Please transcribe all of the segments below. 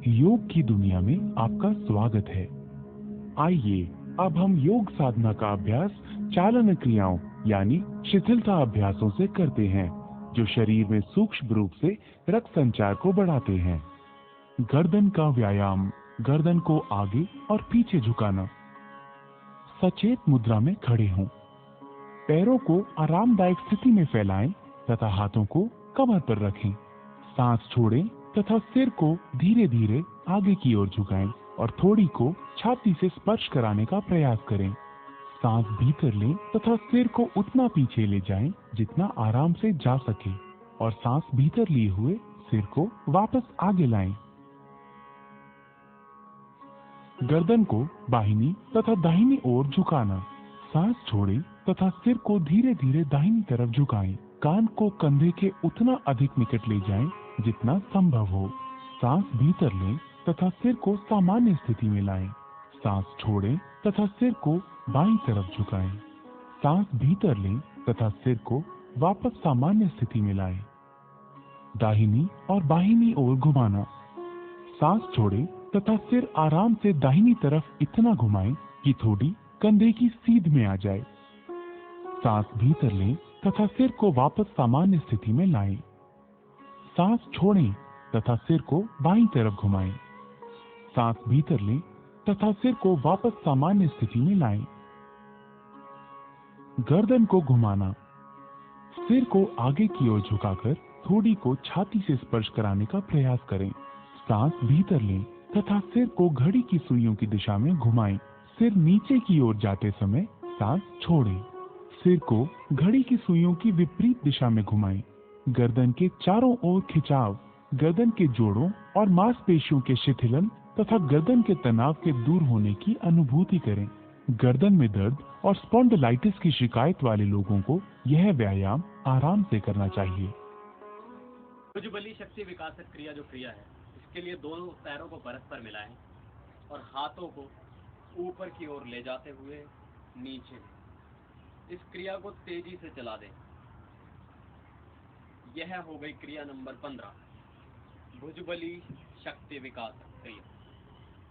योग की दुनिया में आपका स्वागत है। आइए अब हम योग साधना का अभ्यास चालन क्रियाओं यानी शिथिलता अभ्यासों से करते हैं, जो शरीर में सूक्ष्म रूप से रक्त संचार को बढ़ाते हैं। गर्दन का व्यायाम, गर्दन को आगे और पीछे झुकाना। सचेत मुद्रा में खड़े हों। पैरों को आरामदायक स्थिति में फैलाएं तथा हाथों को कमर पर रखें। सांस छोड़ें तथा सिर को धीरे धीरे आगे की ओर झुकाएं और थोड़ी को छाती से स्पर्श कराने का प्रयास करें। सांस भीतर लें तथा सिर को उतना पीछे ले जाएं जितना आराम से जा सके और सांस भीतर लिए हुए सिर को वापस आगे लाएं। गर्दन को बाहिनी तथा दाहिनी ओर झुकाना। सांस छोड़ें तथा सिर को धीरे धीरे दाहिनी तरफ झुकाएं। कान को कंधे के उतना अधिक निकट ले जाएं जितना संभव हो। सांस भीतर लें तथा सिर को सामान्य स्थिति में लाएं। सांस छोड़ें तथा सिर को बाईं तरफ झुकाएं। सांस भीतर लें तथा सिर को वापस सामान्य स्थिति में लाएं। दाहिनी और बाहिनी ओर घुमाना। सांस छोड़ें तथा सिर आराम से दाहिनी तरफ इतना घुमाएं कि थोड़ी कंधे की सीध में आ जाए। सांस भीतर लें तथा सिर को वापस सामान्य स्थिति में लाएं। सांस छोड़ें तथा सिर को बाईं तरफ घुमाएं। सांस भीतर लें तथा सिर को वापस सामान्य स्थिति में लाएं। गर्दन को घुमाना। सिर को आगे की ओर झुकाकर थोड़ी को छाती से स्पर्श कराने का प्रयास करें। सांस भीतर लें तथा सिर को घड़ी की सुइयों की दिशा में घुमाएं। सिर नीचे की ओर जाते समय सांस छोड़ें। सिर को घड़ी की सुइयों की विपरीत दिशा में घुमाएं। गर्दन के चारों ओर खिंचाव, गर्दन के जोड़ों और मांसपेशियों के शिथिलन तथा गर्दन के तनाव के दूर होने की अनुभूति करें। गर्दन में दर्द और स्पॉन्डिलाइटिस की शिकायत वाले लोगों को यह व्यायाम आराम से करना चाहिए। भुजबली शक्ति विकासक क्रिया जो क्रिया है, इसके लिए दोनों पैरों को परस्पर मिलाएं और हाथों को ऊपर की ओर ले जाते हुए नीचे इस क्रिया को तेजी से चला दें। यह हो गई क्रिया नंबर 15, भुजबली शक्ति विकासक क्रिया।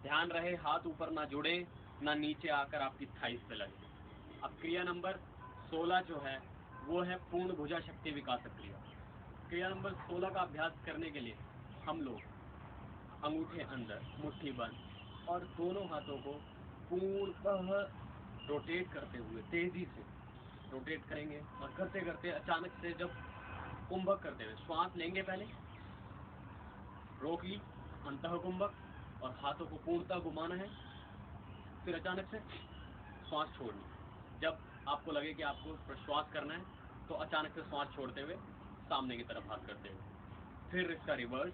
ध्यान रहे हाथ ऊपर ना जुड़े, ना नीचे आकर आपकी थाइस पे लगे। अब क्रिया नंबर 16 जो है वो है पूर्ण भुजा शक्ति विकासक क्रिया। क्रिया नंबर 16 का अभ्यास करने के लिए हम लोग अंगूठे अंदर, मुट्ठी बंद और दोनों हाथों को पूर्णतः रोटेट करते हुए तेजी से रोटेट करेंगे और करते करते अचानक से जब कुंभक करते हुए श्वास लेंगे, पहले रोक ली अंतः कुंभक और हाथों को पूर्णतः घुमाना है, फिर अचानक से श्वास छोड़नी। जब आपको लगे कि आपको प्रश्वास करना है तो अचानक से श्वास छोड़ते हुए सामने की तरफ हाथ करते हुए, फिर इसका रिवर्स,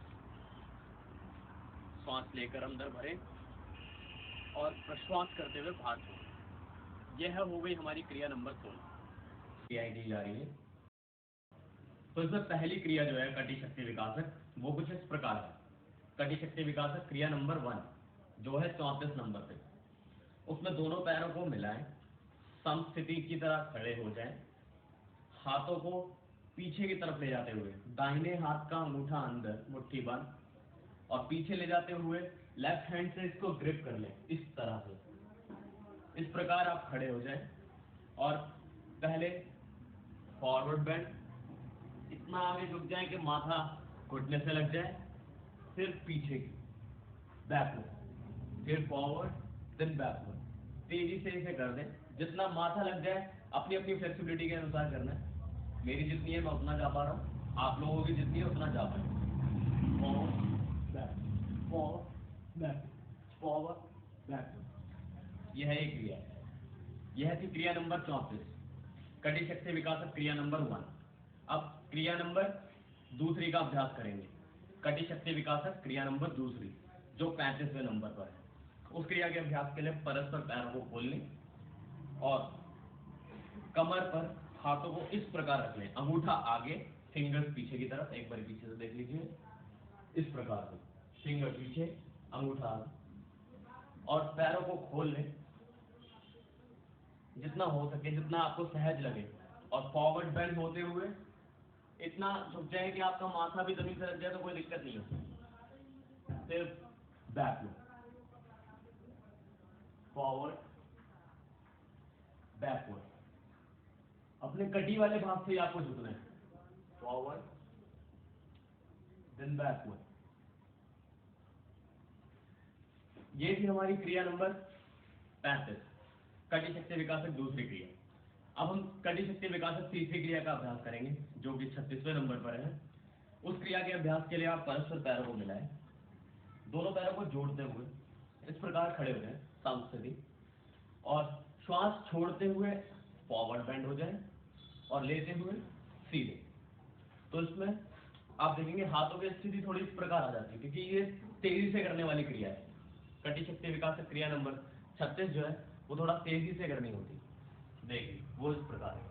श्वास लेकर अंदर भरें और प्रश्वास करते हुए बाहर छोड़ें। यह हो गई हमारी क्रिया नंबर 16 क्रियाएं दी जा रही है। तो इसमें पहली क्रिया जो है कटी शक्ति विकासक, वो कुछ इस प्रकार है। कटी शक्ति विकासक क्रिया नंबर 1 जो है 34 नंबर पे, उसमें दोनों पैरों को मिलाएं, समस्थिति की तरह खड़े हो जाएं, हाथों को पीछे की तरफ ले जाते हुए दाहिने हाथ का अंगूठा अंदर, मुट्ठी बंद और पीछे ले जाते हुए लेफ्ट हैंड से इसको ग्रिप कर लें। इस तरह से इस प्रकार आप खड़े हो जाएं और पहले फॉरवर्ड बेंड, इतना आगे झुक जाए कि माथा घुटने से लग जाए, फिर पीछे की बैकवर्ड, फिर फॉरवर्ड, देन बैकवर्ड। तेजी से इसे कर दें, जितना माथा लग जाए अपनी अपनी फ्लेक्सिबिलिटी के अनुसार करना है। मेरी जितनी है मैं उतना जा पा रहा हूँ, आप लोगों की जितनी है उतना जा पाए। Forward back, forward back, forward back. यह एक क्रिया है। यह थी क्रिया नंबर 34, कटी शक्ति विकासक क्रिया नंबर 1। अब क्रिया नंबर दूसरी का अभ्यास करेंगे, कटी शक्ति विकासक क्रिया नंबर दूसरी, जो 35वें नंबर पर है। उस क्रिया के अभ्यास के लिए परस्पर पैरों को खोल लें और कमर पर हाथों को इस प्रकार रख लें, अंगूठा आगे, फिंगर्स पीछे की तरफ। एक बार पीछे से देख लीजिए, इस प्रकार से फिंगर पीछे, अंगूठा आगे और पैरों को खोल लें जितना हो सके, जितना आपको सहज लगे, और फॉरवर्ड बेंड होते हुए इतना झुक जाए कि आपका माथा भी जमीन से लग जाए तो कोई दिक्कत नहीं है। फिर बैकवर्ड, फॉरवर्ड, बैकवर्ड। अपने कटी वाले भाग से ही आपको झुकना है, फॉरवर्ड देन बैकवर्ड। ये थी हमारी क्रिया नंबर 35, कटी शक्ति विकासक दूसरी क्रिया। अब हम कटी शक्ति विकासक तीसरी क्रिया का अभ्यास करेंगे जो कि 36वें नंबर पर है। उस क्रिया के अभ्यास के लिए आप परस्पर पैरों को मिलाएं, दोनों पैरों को जोड़ते हुए इस प्रकार खड़े हो जाएं समस्थिति, और श्वास छोड़ते हुए फॉरवर्ड बेंड हो जाए और लेते हुए सीधे। तो इसमें आप देखेंगे हाथों की स्थिति थोड़ी इस प्रकार आ जाती है क्योंकि ये तेजी से करने वाली क्रिया है। कटी शक्ति विकासक क्रिया नंबर 36 जो है वो थोड़ा तेजी से करनी होती है। देखिए वो इस प्रकार है।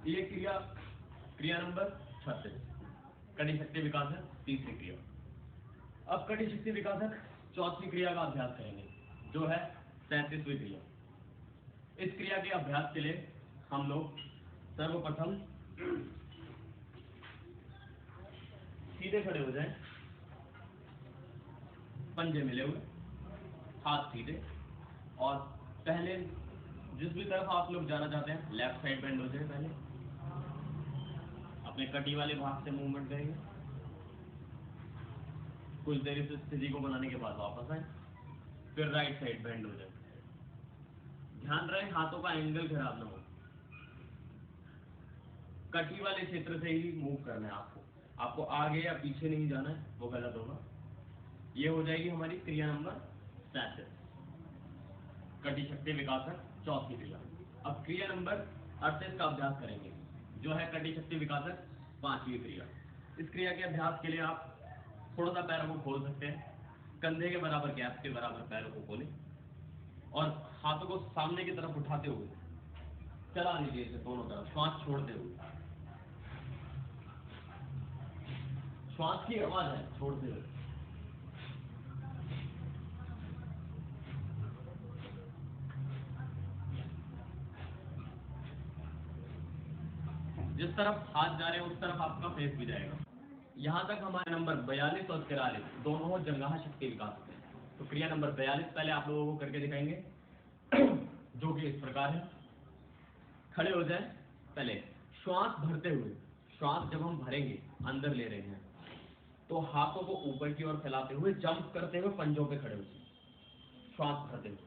ये क्रिया नंबर 36, कटी शक्ति विकासक तीसरी क्रिया। अब कटी शक्ति विकासक चौथी क्रिया का अभ्यास करेंगे जो है 37वीं क्रिया। इस क्रिया के अभ्यास के लिए हम लोग सर्वप्रथम सीधे खड़े हो जाएं, पंजे मिले हुए, हाथ सीधे, और पहले जिस भी तरफ आप लोग जाना चाहते हैं लेफ्ट साइड बेंड हो जाए। पहले अपने कटी वाले भाग से मूवमेंट करेंगे, कुछ देर इस स्थिति को बनाने के बाद वापस आए, फिर राइट साइड बेंड हो जाए। ध्यान रहे हाथों का एंगल खराब ना हो, कटी वाले क्षेत्र से ही मूव करना है आपको आगे या पीछे नहीं जाना है, वो गलत होगा। ये हो जाएगी हमारी क्रिया नंबर 37, कटी शक्ति विकासक चौथी क्रिया। अब क्रिया नंबर 38 का अभ्यास करेंगे जो है कटी शक्ति विकासक पांचवी क्रिया। इस क्रिया के अभ्यास के लिए आप थोड़ा सा पैरों को खोल सकते हैं, कंधे के बराबर गैप के बराबर पैरों को खोलें और हाथों को सामने की तरफ उठाते हुए चला लीजिए इसे दोनों तरफ, श्वास छोड़ते हुए। श्वास की आवाज है छोड़ते हुए। जिस तरफ हाथ जा रहे हैं उस तरफ आपका फेस भी जाएगा। यहाँ तक हमारे नंबर 42 और 43 दोनों हो जंघा शक्ति विकास। तो क्रिया नंबर 42 पहले आप लोगों को करके दिखाएंगे जो कि इस प्रकार है। खड़े हो जाएं, पहले श्वास भरते हुए, श्वास जब हम भरेंगे अंदर ले रहे हैं तो हाथों को ऊपर की ओर फैलाते हुए जंप करते हुए पंजों पे खड़े हो जाएं, श्वास भरते हुए,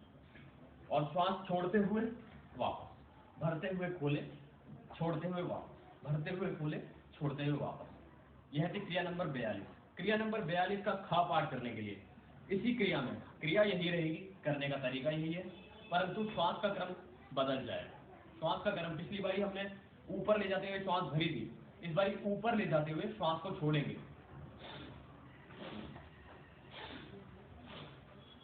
और श्वास छोड़ते हुए वापस, भरते हुए खोले, छोड़ते हुए वापस, भरते हुए खोले, छोड़ते हुए वापस। यह थी क्रिया नंबर 42। क्रिया नंबर 42 का ख पाठ करने के लिए इसी क्रिया में क्रिया यही रहेगी, करने का तरीका यही है, परंतु श्वास का क्रम बदल जाएगा। श्वास का क्रम पिछली बारी हमने ऊपर ले जाते हुए श्वास भरी थी, इस बारी ऊपर ले जाते हुए श्वास को छोड़ेंगे।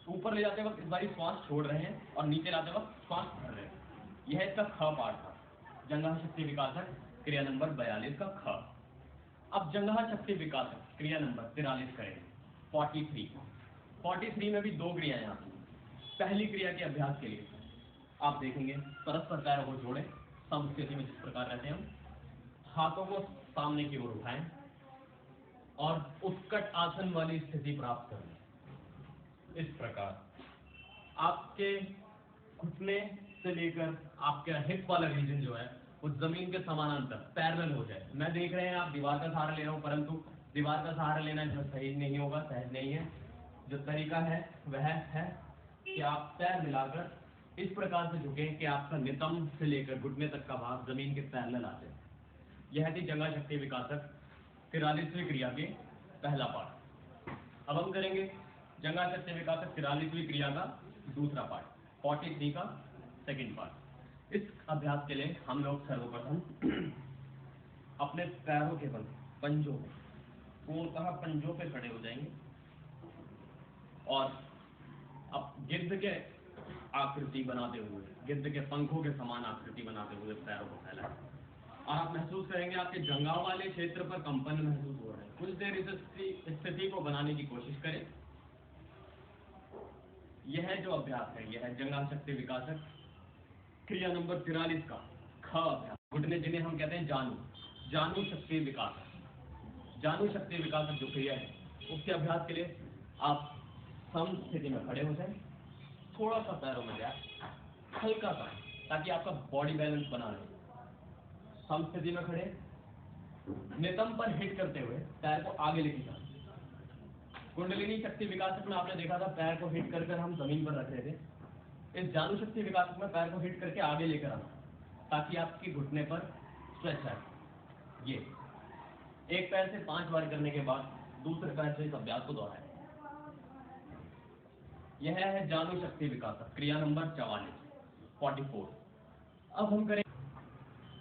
ऊपर ले जाते वक्त इस बारी श्वास छोड़ रहे हैं और नीचे लाते वक्त श्वास भर रहे हैं। यह इसका ख पाठ था, जंघा शक्ति विकासक क्रिया नंबर 42 का ख। अब जंघा शक्ति विकासक क्रिया नंबर 43 करेंगे, 43 में भी दो क्रियाएं आती हैं। पहली क्रिया के अभ्यास के लिए आप देखेंगे परस्पर पैरों को जोड़ें, समस्थिति में जिस प्रकार रहते हैं हम, हाथों को सामने की ओर उठाएं और उत्कट आसन वाली स्थिति प्राप्त करें। इस प्रकार आपके घुटने से लेकर आपके हिप वाला रीजन जो है वो जमीन के समानांतर पैरेलल हो जाए। मैं देख रहे हैं आप दीवार का सहारा ले रहे हो, परंतु दीवार का सहारा लेना जो सही नहीं होगा, सहज नहीं है। जो तरीका है वह है कि आप पैर मिलाकर इस प्रकार से झुकें कि आपका नितंब से लेकर घुटने तक का भाग जमीन के पैरेलल आ जाए। यह थी जंघा शक्ति विकासक 43वीं क्रिया के पहला पार्ट। अब हम करेंगे जंघा शक्ति विकासक 43वीं क्रिया का दूसरा पार्ट, 43 का सेकंड पार्ट। इस अभ्यास के लिए हम लोग सर्वप्रथम अपने पैरों के बल पंजों पे, पूर्णतः पंजों पे खड़े हो जाएंगे और अब गिद्ध के आकृति बनाते हुए, गिद्ध के पंखों के समान आकृति बनाते हुए पैरों को फैलाएं। और आप महसूस करेंगे आपके जंघा वाले क्षेत्र पर कंपन महसूस हो रहे हैं। कुछ देर इस स्थिति को बनाने की कोशिश करें। यह जो अभ्यास है यह है जंघा शक्ति विकासक क्रिया नंबर 43 का ख ख अभ्यास, घुटने जिन्हें हम कहते हैं जानू शक्ति विकास। जानू शक्ति विकास जो क्रिया है उसके अभ्यास के लिए आप सम स्थिति में खड़े हो जाएं, थोड़ा सा पैरों में गैप, हल्का सा, ताकि आपका बॉडी बैलेंस बना रहे। सम स्थिति में खड़े, नितंब पर हिट करते हुए पैर को आगे लेके जाना। कुंडलिनी शक्ति विकासक में आपने देखा था पैर को हिट कर हम जमीन पर रख रहे थे। इस जानू शक्ति विकासक में पैर को हिट करके आगे लेकर आना, ताकि आपके घुटने पर स्ट्रेच आए। ये एक पैर से 5 बार करने के बाद दूसरे पैर से इस अभ्यास को दोहराएं। यह है जानू शक्ति विकासक, क्रिया नंबर 44। अब हम करें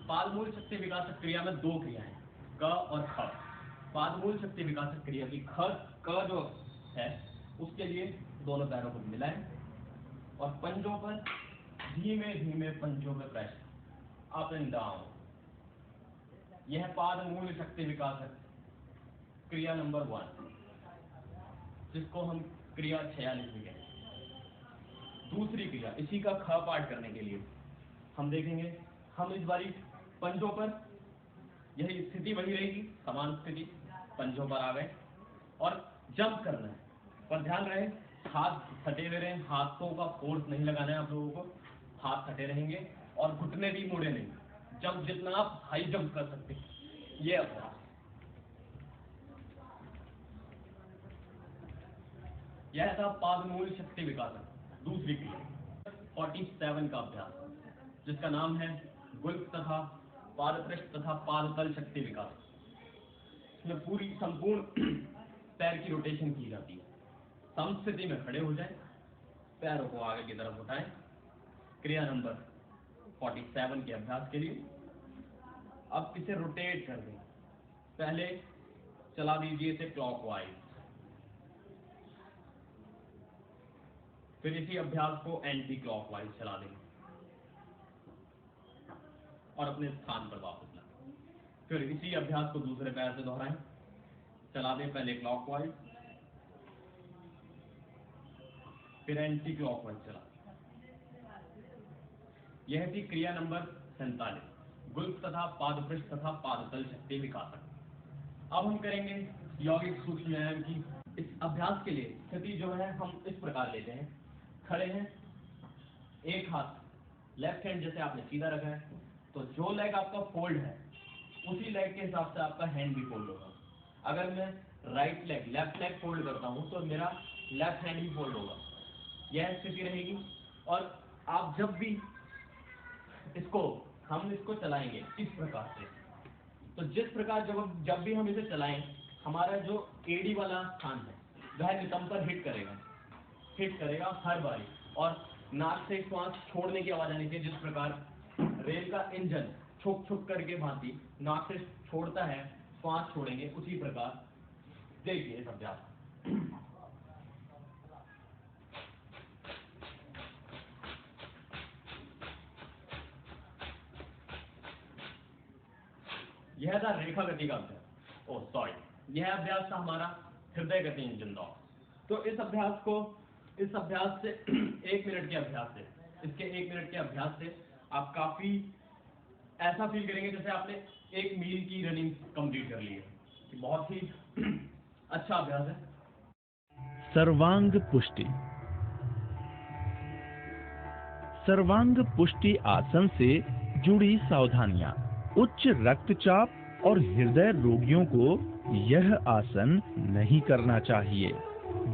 पादमूल शक्ति विकासक क्रिया में 2 क्रियाएं, क और ख। पादमूल शक्ति विकासक क्रिया की क जो है उसके लिए दोनों पैरों को मिलाएं और पंजों पर धीमे धीमे पंजों पर प्रेस, अप एंड डाउन। यह पादमूल शक्ति विकासक क्रिया नंबर 1, जिसको हम क्रिया 46 भी कहते हैं। दूसरी क्रिया इसी का ख पाठ करने के लिए हम देखेंगे, हम इस बारी पंजों पर, यही स्थिति वही रहेगी, समान स्थिति, पंजों पर आ गए और जंप करना है। पर ध्यान रहे हाथ फटे हुए रहें, हाथों का फोर्स नहीं लगाना है आप लोगों को, हाथ फटे रहेंगे और घुटने भी मुड़े नहीं। जंप जितना आप हाई जंप कर सकते हैं, ये अभ्यास। यह था पादमूल शक्ति विकासक। दूसरी क्रिया 47 का अभ्यास, जिसका नाम है गुल्फ तथा पादपृष्ठ तथा पादतल शक्ति विकास। इसमें पूरी संपूर्ण पैर की रोटेशन की जाती है। सम स्थिति में खड़े हो जाएं, पैरों को आगे की तरफ उठाएं। क्रिया नंबर 47 के अभ्यास के लिए अब इसे रोटेट कर दें। पहले चला दीजिए इसे क्लॉकवाइज, फिर इसी अभ्यास को एंटी क्लॉकवाइज चला दें और अपने स्थान पर वापस लाएं। फिर इसी अभ्यास को दूसरे पैर से दोहराएं, चला दें पहले क्लॉकवाइज, फिर एंटी क्लॉकवाइज चला दें। यह थी क्रिया नंबर 47, गुल्फ तथा पादपृष्ठ तथा पादतल शक्ति विकासक। अब हम करेंगे यौगिक सूक्ष्म व्यायाम की। इस अभ्यास के लिए स्थिति जो है हम इस प्रकार लेते हैं, खड़े हैं, एक हाथ लेफ्ट हैंड जैसे आपने सीधा रखा है, तो जो लेग आपका फोल्ड है उसी लेग के हिसाब से आपका हैंड भी फोल्ड होगा। अगर मैं right leg left leg fold करता हूं तो मेरा लेफ्ट हैंड भी फोल्ड होगा। यह स्थिति रहेगी। और आप जब भी हम इसको चलाएंगे इस प्रकार से, तो जिस प्रकार जब भी हम इसे चलाएं, हमारा जो एडी वाला स्थान है वह नितंब पर हिट करेगा हर बारी, और नाक से श्वास छोड़ने की आवाज आनी चाहिए। जिस प्रकार रेल का इंजन छुक छुक करके भांति नाक से छोड़ता है, श्वास छोड़ेंगे, उसी प्रकार देखिए इस अभ्यास। यह था रेखा गति का अभ्यास। यह अभ्यास था हमारा हृदय गति इंजन दौड़। तो इस अभ्यास से 1 मिनट के अभ्यास से, इसके 1 मिनट के अभ्यास से आप काफी ऐसा फील करेंगे जैसे आपने 1 मील की रनिंग कंप्लीट कर ली है। बहुत ही अच्छा अभ्यास है। सर्वांग पुष्टि। सर्वांग पुष्टि आसन से जुड़ी सावधानियां। उच्च रक्तचाप और हृदय रोगियों को यह आसन नहीं करना चाहिए।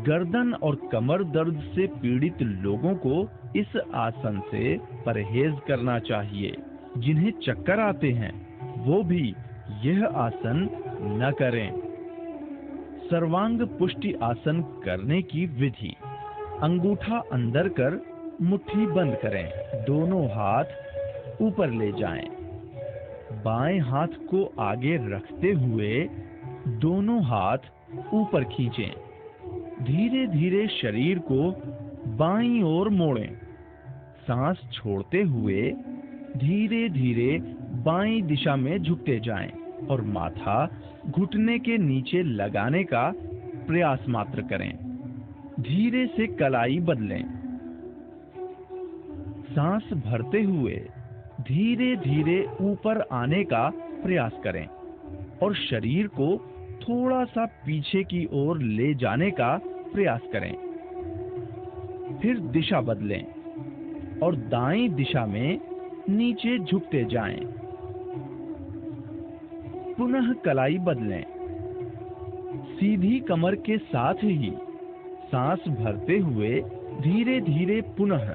गर्दन और कमर दर्द से पीड़ित लोगों को इस आसन से परहेज करना चाहिए। जिन्हें चक्कर आते हैं वो भी यह आसन न करें। सर्वांग पुष्टि आसन करने की विधि। अंगूठा अंदर कर मुट्ठी बंद करें। दोनों हाथ ऊपर ले जाएं। बाएं हाथ को आगे रखते हुए दोनों हाथ ऊपर खींचें। धीरे धीरे शरीर को बाईं ओर मोड़ें। सांस छोड़ते हुए धीरे धीरे बाईं दिशा में झुकते जाएं और माथा घुटने के नीचे लगाने का प्रयास मात्र करें। धीरे से कलाई बदलें। सांस भरते हुए धीरे धीरे ऊपर आने का प्रयास करें और शरीर को थोड़ा सा पीछे की ओर ले जाने का प्रयास करें। फिर दिशा बदलें और दाईं दिशा में नीचे झुकते जाएं। पुनः कलाई बदलें। सीधी कमर के साथ ही सांस भरते हुए धीरे धीरे पुनः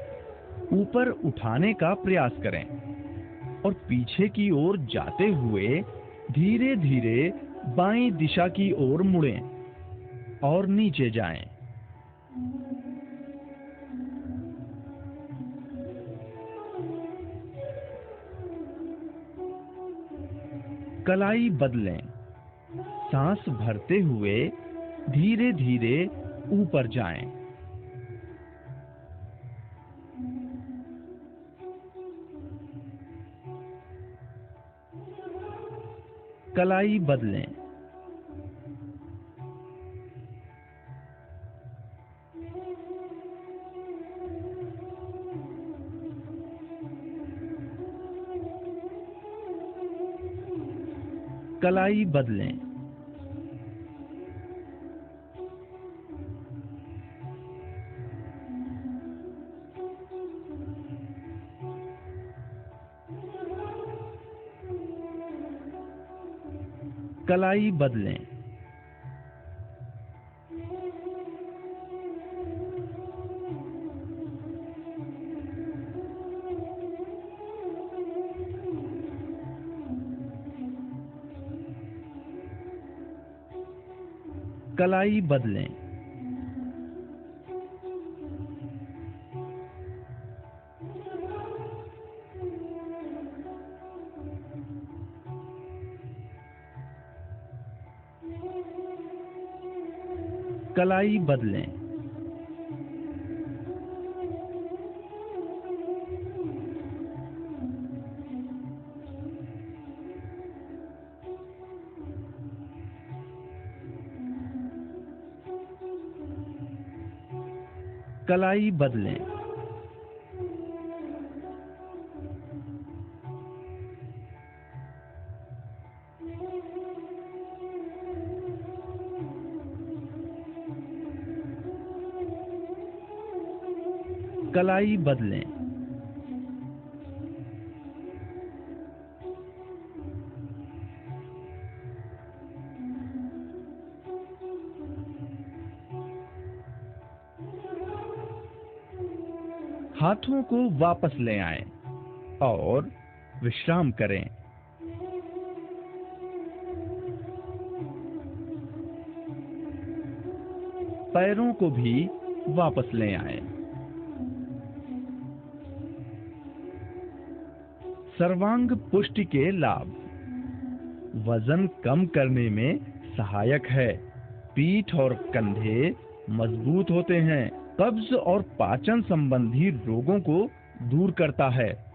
ऊपर उठाने का प्रयास करें और पीछे की ओर जाते हुए धीरे धीरे बाईं दिशा की ओर मुड़ें और नीचे जाएं। कलाई बदलें। सांस भरते हुए धीरे धीरे ऊपर जाएं। कलाई बदलें। कलाई बदलें। कलाई बदलें। कलाई बदलें। कलाई बदलें। कलाई बदलें। कलाई बदलें। हाथों को वापस ले आएं और विश्राम करें। पैरों को भी वापस ले आएं। सर्वांग पुष्टि के लाभ। वजन कम करने में सहायक है। पीठ और कंधे मजबूत होते हैं। कब्ज और पाचन संबंधी रोगों को दूर करता है।